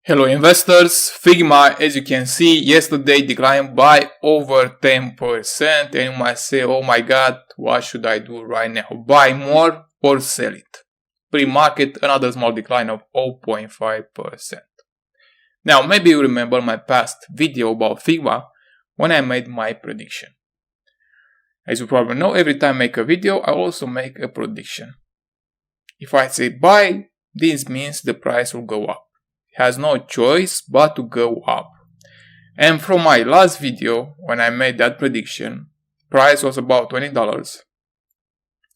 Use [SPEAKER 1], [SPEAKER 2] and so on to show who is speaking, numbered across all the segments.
[SPEAKER 1] Hello investors, Figma, as you can see, yesterday declined by over 10%, and you might say, oh my god, what should I do right now? Buy more or sell it? Pre-market, another small decline of 0.5%. Now, maybe you remember my past video about Figma when I made my prediction. As you probably know, every time I make a video, I also make a prediction. If I say buy, this means the price will go up. Has no choice but to go up. And from my last video, when I made that prediction, price was about $20.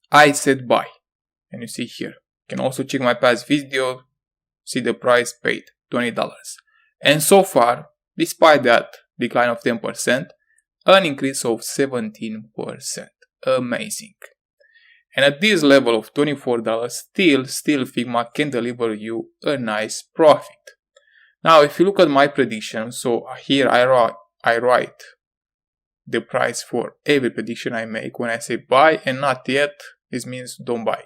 [SPEAKER 1] I said buy, and you see here. You can also check my past video, see the price paid, $20. And so far, despite that decline of 10%, an increase of 17%. Amazing. And at this level of $24, still Figma can deliver you a nice profit. Now, if you look at my prediction, so here I write the price for every prediction I make. When I say buy and not yet, this means don't buy it.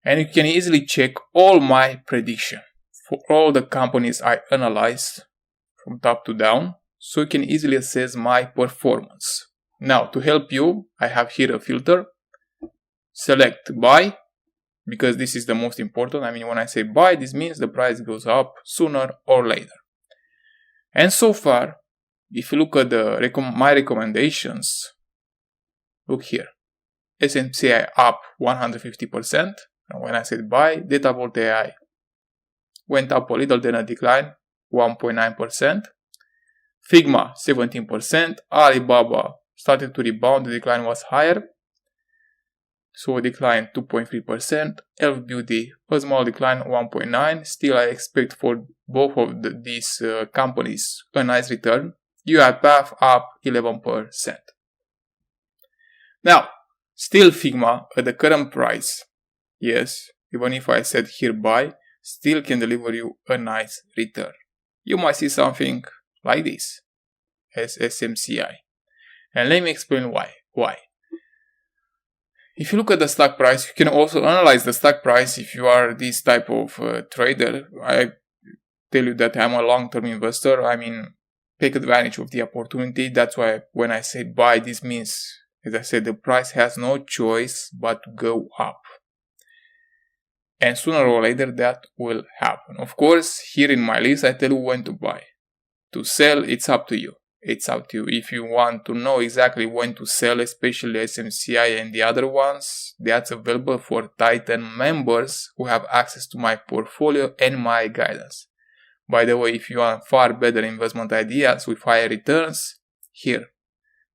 [SPEAKER 1] And you can easily check all my prediction for all the companies I analyzed from top to down, so you can easily assess my performance. Now, to help you, I have here a filter. Select buy, because this is the most important. I mean, when I say buy, this means the price goes up sooner or later. And so far, if you look at my recommendations, look here. SMCI up 150%. And when I said buy, Data Vault AI went up a little, then a decline, 1.9%. Figma, 17%. Alibaba started to rebound, the decline was higher. So a decline 2.3%, Elf Beauty a small decline 1.9%. Still I expect for both of these companies a nice return. UiPath up 11%. Now, still Figma at the current price, yes, even if I said here buy, still can deliver you a nice return. You might see something like this as SMCI. And let me explain why. If you look at the stock price, you can also analyze the stock price if you are this type of trader. I tell you that I'm a long-term investor. I mean, take advantage of the opportunity. That's why when I say buy, this means, as I said, the price has no choice but to go up. And sooner or later that will happen. Of course, here in my list, I tell you when to buy. To sell, it's up to you. It's up to you. If you want to know exactly when to sell, especially SMCI and the other ones, that's available for Titan members who have access to my portfolio and my guidance. By the way, if you want far better investment ideas with higher returns, here,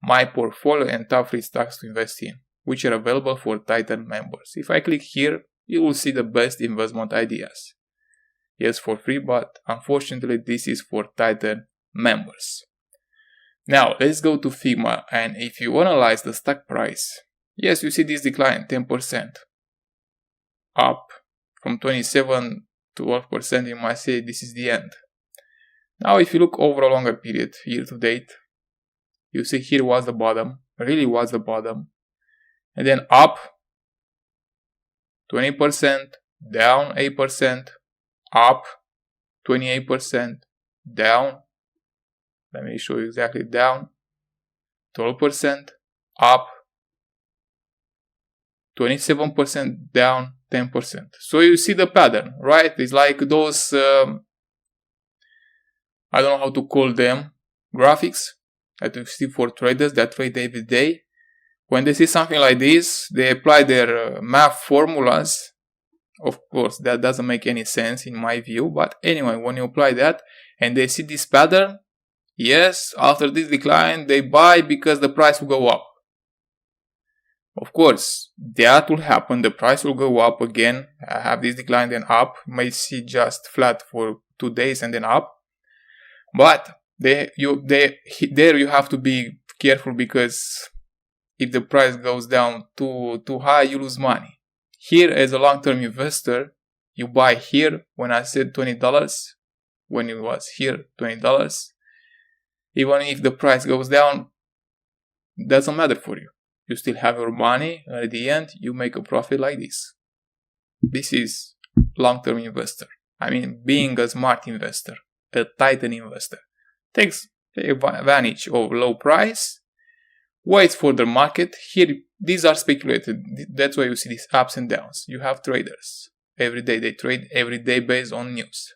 [SPEAKER 1] my portfolio and top 3 stocks to invest in, which are available for Titan members. If I click here, you will see the best investment ideas. Yes, for free, but unfortunately this is for Titan members. Now, let's go to Figma, and if you analyze the stock price, yes, you see this decline, 10%. Up from 27 to 12%, you might say this is the end. Now, if you look over a longer period, year to date, you see here was the bottom, really was the bottom. And then up 20%, down 8%, up 28%, down. Let me show you exactly down 12%, up 27%, down 10%. So you see the pattern, right? It's like those, I don't know how to call them, graphics that you see for traders that trade every day. When they see something like this, they apply their math formulas. Of course, that doesn't make any sense in my view. But anyway, when you apply that and they see this pattern, yes, after this decline, they buy because the price will go up. Of course, that will happen. The price will go up again. I have this decline, then up. You may see just flat for 2 days and then up. But there you have to be careful, because if the price goes down too high, you lose money. Here, as a long-term investor, you buy here when I said $20, when it was here, $20. Even if the price goes down, it doesn't matter for you. You still have your money, and at the end, you make a profit like this. This is long-term investor. I mean, being a smart investor, a Titan investor, takes advantage of low price, waits for the market. Here, these are speculated. That's why you see these ups and downs. You have traders. Every day they trade, every day based on news.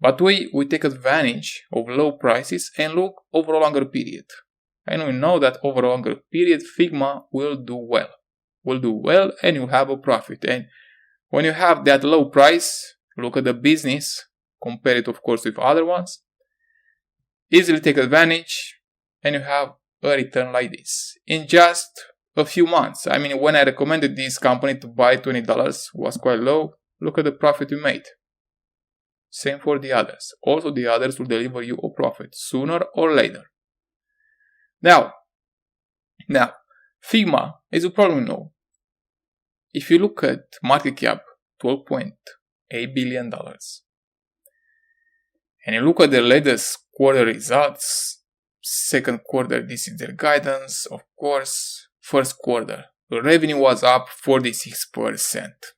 [SPEAKER 1] But we take advantage of low prices and look over a longer period. And we know that over a longer period, Figma will do well. Will do well and you have a profit. And when you have that low price, look at the business, compare it of course with other ones, easily take advantage and you have a return like this in just a few months. I mean, when I recommended this company to buy $20 was quite low. Look at the profit we made. Same for the others. Also the others will deliver you a profit sooner or later. Now, Figma, as you probably know, if you look at market cap, $12.8 billion, and you look at the latest quarter results, second quarter, this is their guidance, of course, first quarter, the revenue was up 46%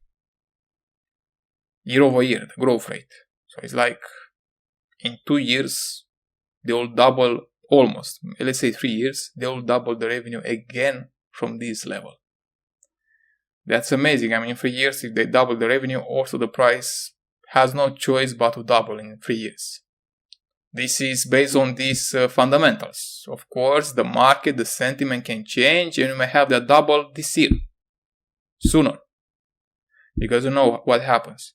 [SPEAKER 1] year over year, the growth rate. So it's like in 2 years, they will double almost, let's say 3 years, they will double the revenue again from this level. That's amazing. I mean, in 3 years, if they double the revenue, also the price has no choice but to double in 3 years. This is based on these fundamentals. Of course, the market, the sentiment can change and you may have that double this year, sooner. Because you know what happens.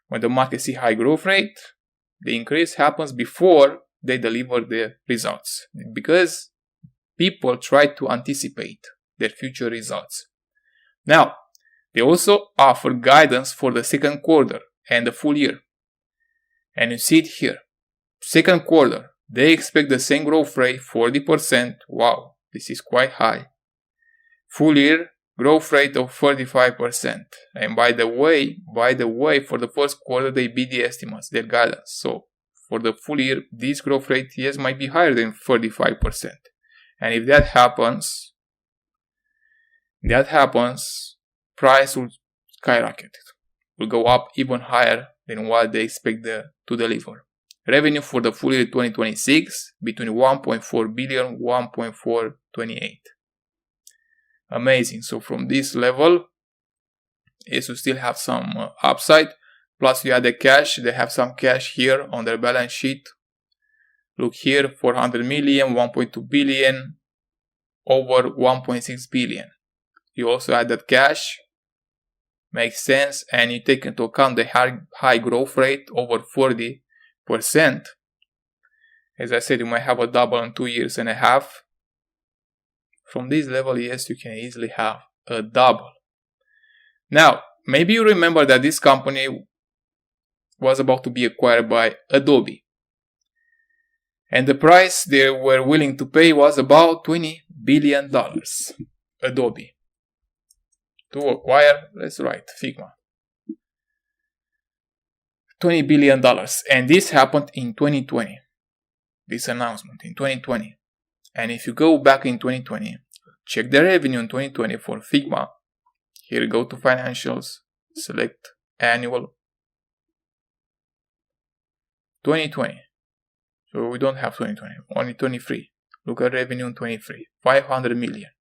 [SPEAKER 1] When the market see high growth rate, the increase happens before they deliver the results. Because people try to anticipate their future results. Now, they also offer guidance for the second quarter and the full year. And you see it here. Second quarter, they expect the same growth rate, 40%. Wow, this is quite high. Full year, growth rate of 35%. And by the way, for the first quarter, they beat the estimates, their guidance. So, for the full year, this growth rate, yes, might be higher than 35%. And if that happens, price will skyrocket. Will go up even higher than what they expect to deliver. Revenue for the full year 2026 between 1.4 billion, 1.428. Amazing. So from this level, yes, you still have some upside. Plus you add the cash. They have some cash here on their balance sheet. Look here, 400 million, 1.2 billion, over 1.6 billion. You also add that cash. Makes sense. And you take into account the high growth rate, over 40%. As I said, you might have a double in 2.5 years. From this level, yes, you can easily have a double. Now, maybe you remember that this company was about to be acquired by Adobe. And the price they were willing to pay was about $20 billion. Adobe. To acquire, let's write Figma. $20 billion. And this happened in 2020. This announcement in 2020. And if you go back in 2020, check the revenue in 2020 for Figma. Here, go to financials, select annual. 2020. So we don't have 2020, only 23. Look at revenue in 23. 500 million.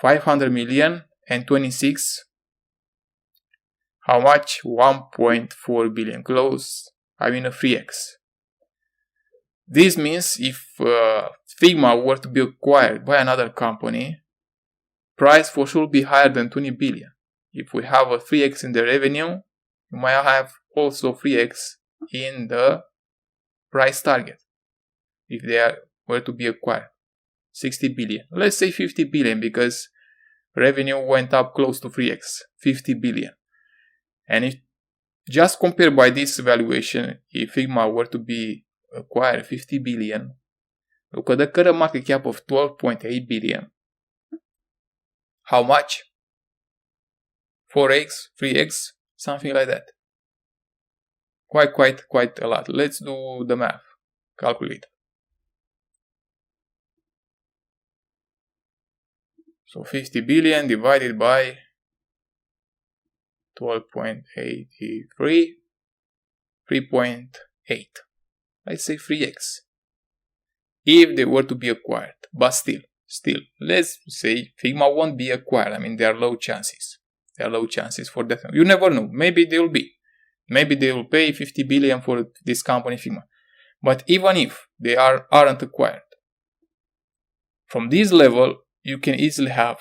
[SPEAKER 1] 500 million and 26. How much? 1.4 billion. Close. I mean a 3x. This means if Figma were to be acquired by another company, price for sure will be higher than 20 billion. If we have a 3x in the revenue, you might have also 3x in the price target. If they were to be acquired, 60 billion. Let's say 50 billion because revenue went up close to 3x, 50 billion. And if just compare by this valuation, if Figma were to be acquired 50 billion, look at the current market cap of 12.8 billion. How much? 4x, 3x, something like that. Quite a lot. Let's do the math. Calculate. So 50 billion divided by 12.83. 3.8. Let's say 3x. If they were to be acquired. But still, let's say Figma won't be acquired. I mean, there are low chances. There are low chances for that. You never know. Maybe they will be. Maybe they will pay 50 billion for this company Figma. But even if they aren't acquired, from this level, you can easily have,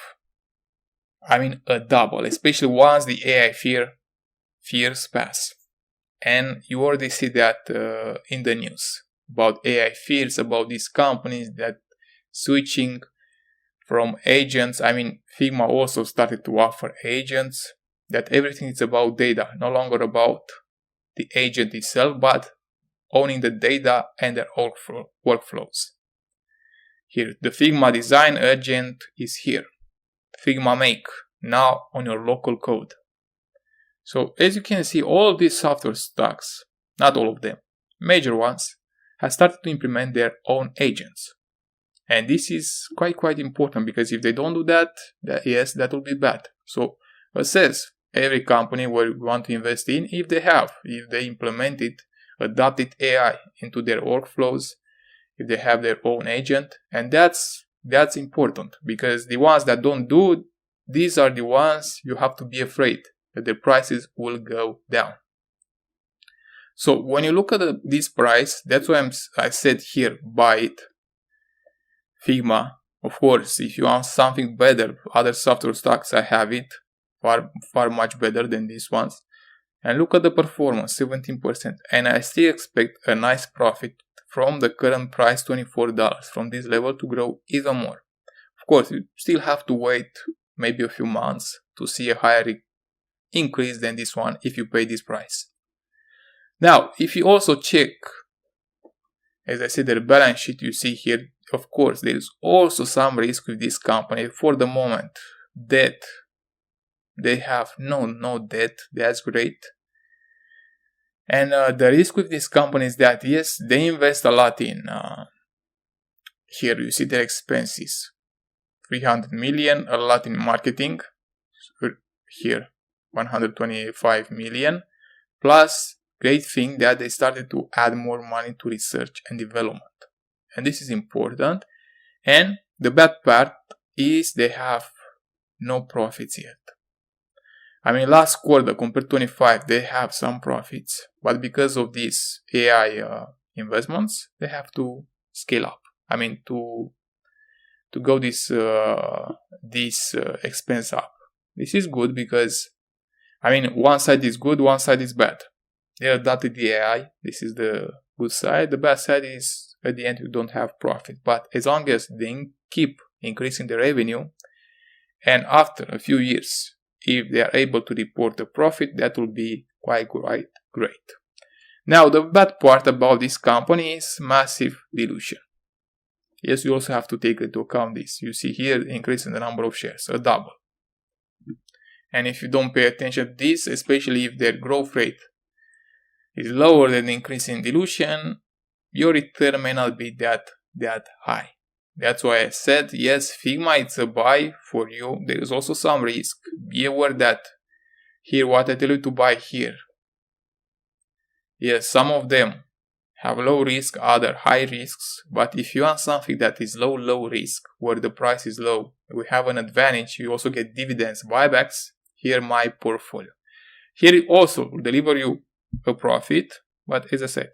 [SPEAKER 1] a double, especially once the AI fears pass. And you already see that in the news about AI fears, about these companies that switching from agents. Figma also started to offer agents, that everything is about data, no longer about the agent itself, but owning the data and their workflows. Here, the Figma Design Agent is here. Figma Make, now on your local code. So as you can see, all of these software stacks, not all of them, major ones, have started to implement their own agents. And this is quite important, because if they don't do that, that will be bad. So assess every company where you want to invest in, if they implemented, adopted AI into their workflows, if they have their own agent. And that's important, because the ones that don't do, these are the ones you have to be afraid that the prices will go down. So when you look at this price, that's why I said here, buy it. Figma, of course, if you want something better, other software stacks, I have it far much better than these ones. And look at the performance, 17%. And I still expect a nice profit from the current price, $24, from this level to grow even more. Of course, you still have to wait maybe a few months to see a higher increase than this one if you pay this price. Now, if you also check, as I said, the balance sheet you see here, of course, there is also some risk with this company. For the moment, debt, they have no debt. That's great. And the risk with this company is that, yes, they invest a lot in, here you see their expenses, 300 million, a lot in marketing, here 125 million, plus great thing that they started to add more money to research and development. And this is important. And the bad part is they have no profits yet. Last quarter compared to 25, they have some profits, but because of these AI investments, they have to scale up. To go this expense up. This is good because, one side is good, one side is bad. They adopted the AI. This is the good side. The bad side is, at the end, you don't have profit. But as long as they keep increasing the revenue, and after a few years, if they are able to report a profit, that will be quite great. Now, the bad part about this company is massive dilution. Yes, you also have to take into account this. You see here, increase in the number of shares, a double. And if you don't pay attention to this, especially if their growth rate is lower than the increase in dilution, your return may not be that high. That's why I said, yes, Figma, it's a buy for you. There is also some risk. Be aware that here, what I tell you to buy here. Yes, some of them have low risk, other high risks. But if you want something that is low risk, where the price is low, we have an advantage. You also get dividends, buybacks. Here, my portfolio. Here it also will deliver you a profit. But as I said,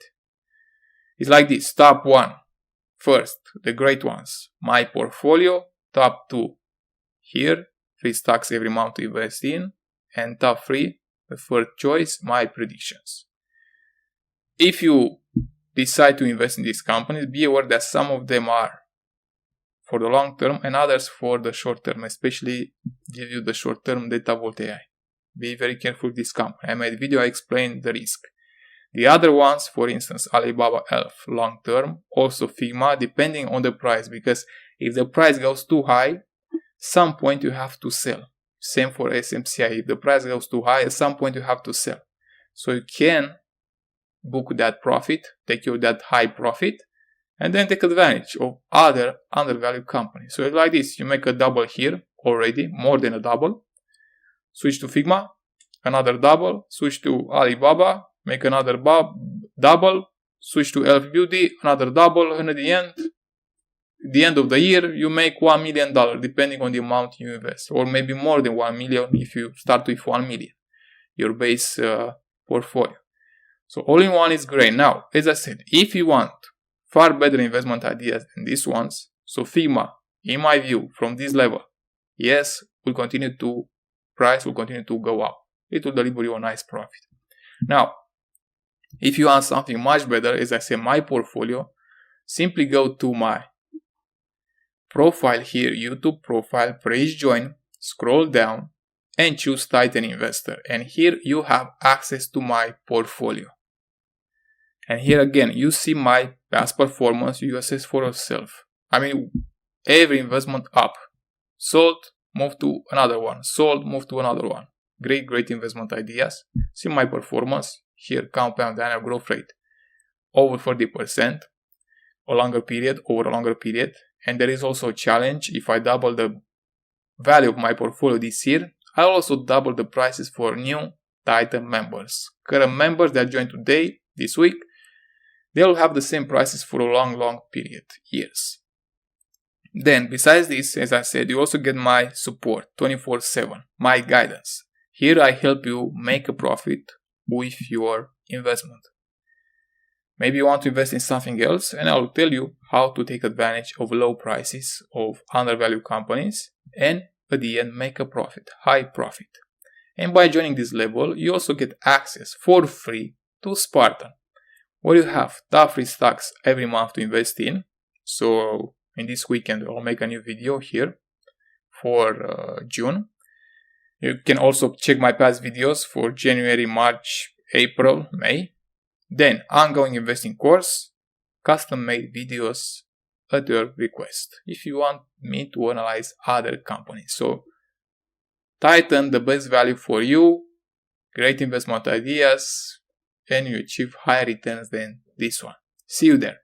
[SPEAKER 1] it's like this. Top 1. First, the great ones, my portfolio. Top 2, here, 3 stocks every month to invest in. And top 3, the third choice, my predictions. If you decide to invest in these companies, be aware that some of them are for the long term and others for the short term, especially give you the short term data vault AI. Be very careful with this company. I made a video, I explained the risk. The other ones, for instance, Alibaba Elf, long term, also Figma, depending on the price, because if the price goes too high, some point you have to sell. Same for SMCI. If the price goes too high, at some point you have to sell. So you can book that profit, take that high profit, and then take advantage of other undervalued companies. So like this, you make a double here already, more than a double. Switch to Figma, another double, switch to Alibaba, make another double, switch to Elf Beauty, another double, and at the end of the year, you make $1 million, depending on the amount you invest, or maybe more than 1 million if you start with 1 million, your base portfolio. So all-in-one is great. Now, as I said, if you want far better investment ideas than these ones, so Figma, in my view, from this level, yes, price will continue to go up. It will deliver you a nice profit. Now, if you want something much better, as I said, my portfolio, simply go to my profile here, YouTube profile, press join, scroll down, and choose Titan Investor. And here you have access to my portfolio. And here again, you see my past performance, you assess for yourself. I mean, every investment up. Sold, move to another one. Sold, move to another one. Great investment ideas. See my performance. Here, compound annual growth rate over 40%, over a longer period. And there is also a challenge. If I double the value of my portfolio this year, I'll also double the prices for new Titan members. Current members that join today, this week, they'll have the same prices for a long period, years. Then, besides this, as I said, you also get my support 24/7, my guidance. Here I help you make a profit with your investment. Maybe you want to invest in something else, and I'll tell you how to take advantage of low prices of undervalued companies and at the end make a profit, high profit. And by joining this level, you also get access for free to Spartan, where you have top free stocks every month to invest in. So in this weekend, I'll make a new video here for June. You can also check my past videos for January, March, April, May. Then ongoing investing course, custom made videos at your request if you want me to analyze other companies. So Titan, the best value for you, great investment ideas, and you achieve higher returns than this one. See you there.